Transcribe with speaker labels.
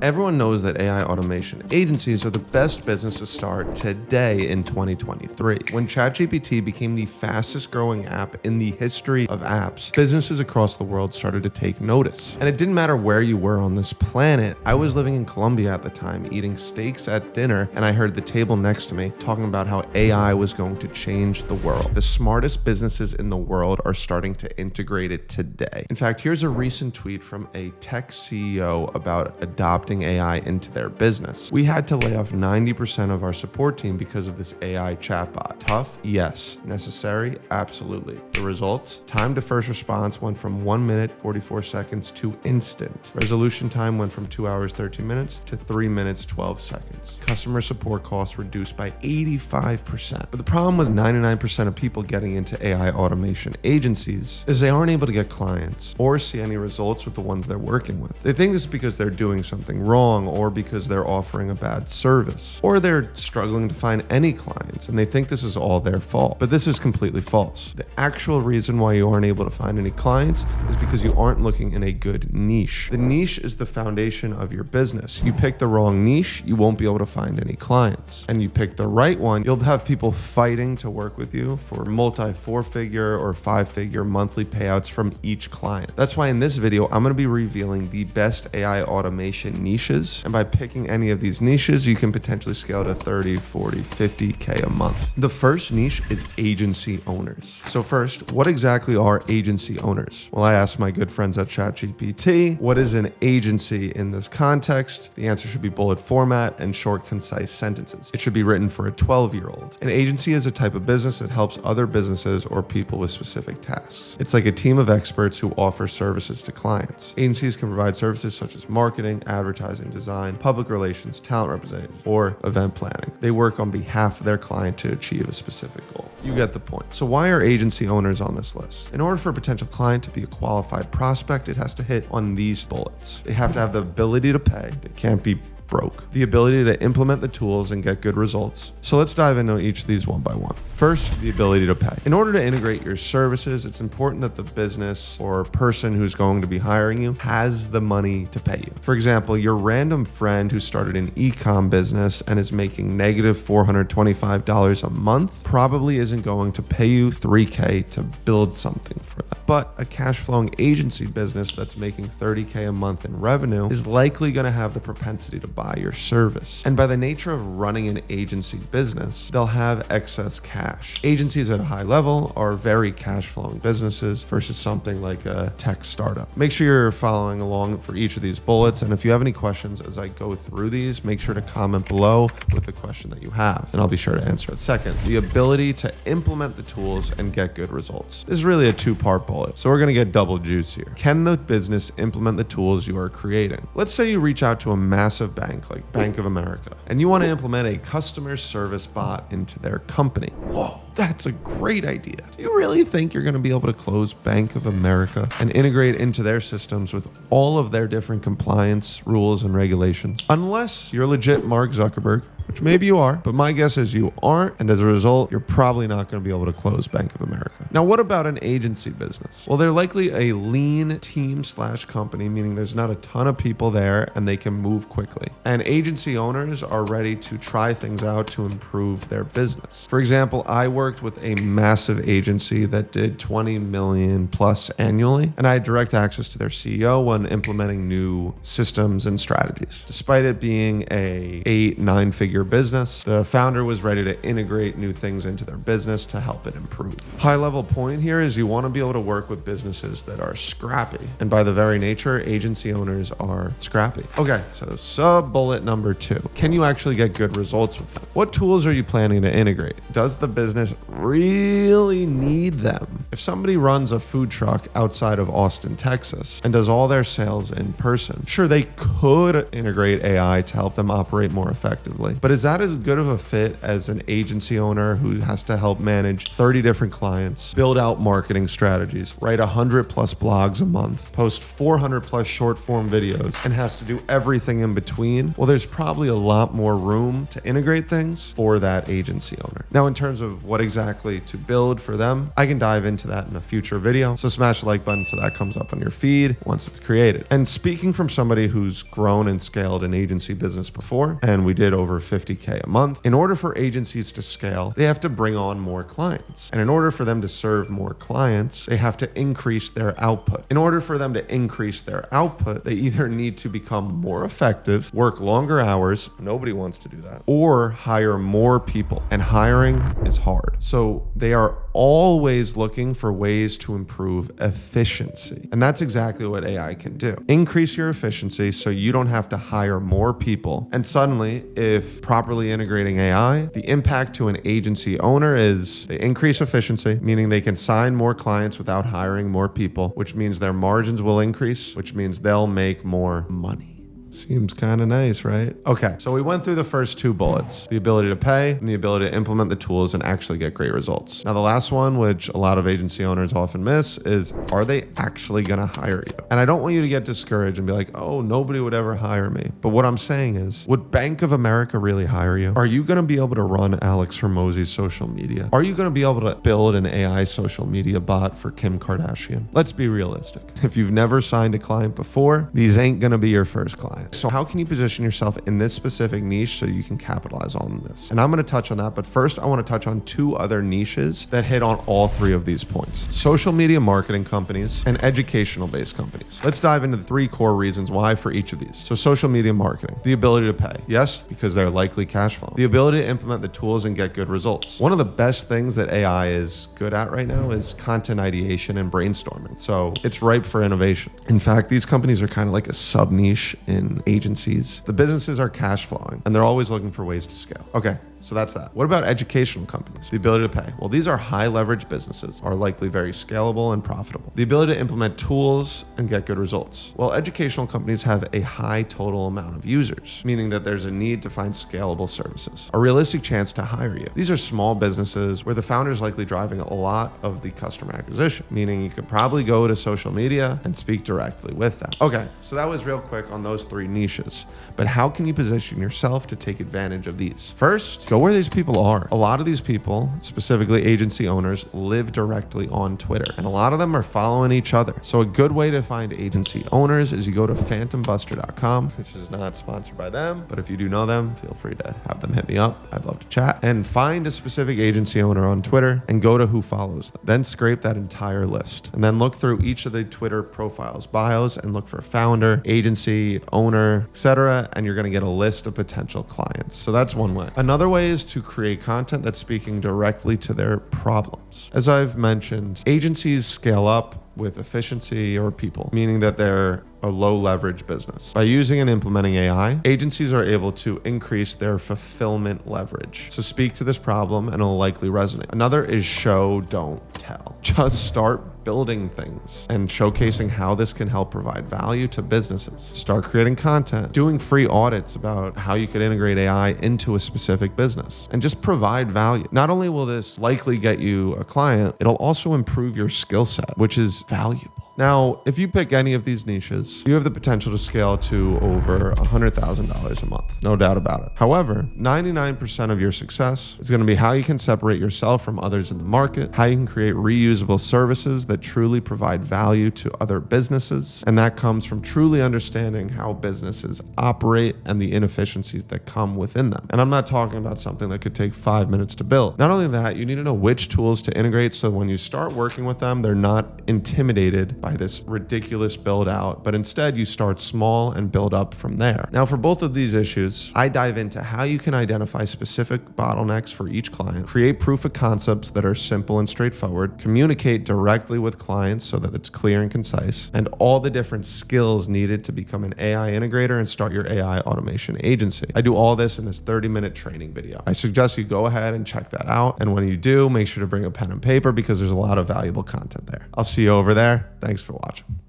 Speaker 1: Everyone knows that AI automation agencies are the best business to start today in 2023. When ChatGPT became the fastest growing app in the history of apps, businesses across the world started to take notice. And it didn't matter where you were on this planet. I was living in Colombia at the time, eating steaks at dinner, and I heard the table next to me talking about how AI was going to change the world. The smartest businesses in the world are starting to integrate it today. In fact, here's a recent tweet from a tech CEO about adopting AI into their business. We had to lay off 90% of our support team because of this AI chatbot. Tough? Yes. Necessary? Absolutely. The results? Time to first response went from 1 minute, 44 seconds to instant. Resolution time went from 2 hours, 13 minutes to 3 minutes, 12 seconds. Customer support costs reduced by 85%. But the problem with 99% of people getting into AI automation agencies is they aren't able to get clients or see any results with the ones they're working with. They think this is because they're doing something wrong or because they're offering a bad service or they're struggling to find any clients and they think this is all their fault. But this is completely false. The actual reason why you aren't able to find any clients is because you aren't looking in a good niche. The niche is the foundation of your business. You pick the wrong niche, you won't be able to find any clients. And you pick the right one, you'll have people fighting to work with you for multi-4-figure or 5-figure monthly payouts from each client. That's why in this video, I'm going to be revealing the best AI automation niches. And by picking any of these niches, you can potentially scale to 30, 40, 50K a month. The first niche is agency owners. So first, what exactly are agency owners? Well, I asked my good friends at ChatGPT, what is an agency in this context? The answer should be bullet format and short, concise sentences. It should be written for a 12-year-old. An agency is a type of business that helps other businesses or people with specific tasks. It's like a team of experts who offer services to clients. Agencies can provide services such as marketing, advertising, design, public relations, talent representation, or event planning. They work on behalf of their client to achieve a specific goal. You get the point. So why are agency owners on this list? In order for a potential client to be a qualified prospect, it has to hit on these bullets. They have to have the ability to pay. They can't be broke. The ability to implement the tools and get good results. So let's dive into each of these one by one. First, the ability to pay. In order to integrate your services, it's important that the business or person who's going to be hiring you has the money to pay you. For example, your random friend who started an e-com business and is making negative $425 a month probably isn't going to pay you $3K to build something for them. But a cash flowing agency business that's making $30K a month in revenue is likely going to have the propensity to buy your service. And by the nature of running an agency business, they'll have excess cash. Agencies at a high level are very cash flowing businesses versus something like a tech startup. Make sure you're following along for each of these bullets. And if you have any questions as I go through these, make sure to comment below with the question that you have, and I'll be sure to answer it. Second, the ability to implement the tools and get good results. This is really a two-part bullet, so we're going to get double juice here. Can the business implement the tools you are creating? Let's say you reach out to a massive bank like Bank of America, and you want to implement a customer service bot into their company. Whoa, that's a great idea. Do you really think you're going to be able to close Bank of America and integrate into their systems with all of their different compliance rules and regulations? Unless you're legit Mark Zuckerberg, which maybe you are, but my guess is you aren't, and as a result, you're probably not going to be able to close Bank of America. Now, what about an agency business? Well, they're likely a lean team/company, meaning there's not a ton of people there and they can move quickly. And agency owners are ready to try things out to improve their business. For example, I worked with a massive agency that did 20 million plus annually, and I had direct access to their CEO when implementing new systems and strategies. Despite it being a 8-9-figure business, the founder was ready to integrate new things into their business to help it improve. High level point here is you want to be able to work with businesses that are scrappy. And by the very nature, agency owners are scrappy. Okay, so sub bullet number 2. Can you actually get good results with them? What tools are you planning to integrate? Does the business really need them? If somebody runs a food truck outside of Austin, Texas, and does all their sales in person, sure, they could integrate AI to help them operate more effectively. But is that as good of a fit as an agency owner who has to help manage 30 different clients, build out marketing strategies, write 100 plus blogs a month, post 400 plus short form videos, and has to do everything in between? Well, there's probably a lot more room to integrate things for that agency owner. Now, in terms of what exactly to build for them, I can dive into that in a future video. So smash the like button so that comes up on your feed once it's created. And speaking from somebody who's grown and scaled an agency business before, and we did over 50K a month, in order for agencies to scale, they have to bring on more clients. And in order for them to serve more clients, they have to increase their output. In order for them to increase their output, they either need to become more effective, work longer hours, nobody wants to do that, or hire more people. And hiring is hard. So they are always looking for ways to improve efficiency. And that's exactly what AI can do. Increase your efficiency so you don't have to hire more people. And suddenly, if properly integrating AI, the impact to an agency owner is they increase efficiency, meaning they can sign more clients without hiring more people, which means their margins will increase, which means they'll make more money. Seems kind of nice, right? Okay, so we went through the first two bullets, the ability to pay and the ability to implement the tools and actually get great results. Now, the last one, which a lot of agency owners often miss, is are they actually gonna hire you? And I don't want you to get discouraged and be like, oh, nobody would ever hire me. But what I'm saying is, would Bank of America really hire you? Are you gonna be able to run Alex Hormozi's social media? Are you gonna be able to build an AI social media bot for Kim Kardashian? Let's be realistic. If you've never signed a client before, these ain't gonna be your first client. So how can you position yourself in this specific niche so you can capitalize on this? And I'm going to touch on that, but first I want to touch on two other niches that hit on all three of these points: social media marketing companies and educational based companies. Let's dive into the three core reasons why for each of these. So social media marketing, the ability to pay. Yes, because they're likely cash flow. The ability to implement the tools and get good results. One of the best things that AI is good at right now is content ideation and brainstorming. So it's ripe for innovation. In fact, these companies are kind of like a sub niche in agencies. The businesses are cash flowing and they're always looking for ways to scale. Okay, so that's that. What about educational companies? The ability to pay. Well, these are high leverage businesses, are likely very scalable and profitable. The ability to implement tools and get good results. Well, educational companies have a high total amount of users, meaning that there's a need to find scalable services, a realistic chance to hire you. These are small businesses where the founder is likely driving a lot of the customer acquisition, meaning you could probably go to social media and speak directly with them. Okay, so that was real quick on those three niches. But how can you position yourself to take advantage of these? First, go where these people are. A lot of these people, specifically agency owners, live directly on Twitter, and a lot of them are following each other. So a good way to find agency owners is you go to phantombuster.com. This is not sponsored by them, but if you do know them, feel free to have them hit me up. I'd love to chat. And find a specific agency owner on Twitter and go to who follows them. Then scrape that entire list and then look through each of the Twitter profiles, bios, and look for founder, agency, owner, etc. And you're going to get a list of potential clients. So that's one way. Another way is to create content that's speaking directly to their problems. As I've mentioned, agencies scale up with efficiency or people, meaning that they're a low leverage business. By using and implementing AI, agencies are able to increase their fulfillment leverage. So speak to this problem and it'll likely resonate. Another is show, don't tell. Just start building things and showcasing how this can help provide value to businesses. Start creating content, doing free audits about how you could integrate AI into a specific business, and just provide value. Not only will this likely get you a client, it'll also improve your skill set, which is valuable. Now, if you pick any of these niches, you have the potential to scale to over $100,000 a month, no doubt about it. However, 99% of your success is going to be how you can separate yourself from others in the market, how you can create reusable services that truly provide value to other businesses, and that comes from truly understanding how businesses operate and the inefficiencies that come within them. And I'm not talking about something that could take 5 minutes to build. Not only that, you need to know which tools to integrate so when you start working with them, they're not intimidated by this ridiculous build out, but instead you start small and build up from there. Now, for both of these issues, I dive into how you can identify specific bottlenecks for each client, create proof of concepts that are simple and straightforward, communicate directly with clients so that it's clear and concise, and all the different skills needed to become an AI integrator and start your AI automation agency. I do all this in this 30-minute training video. I suggest you go ahead and check that out. And when you do, make sure to bring a pen and paper because there's a lot of valuable content there. I'll see you over there. Thanks for watching.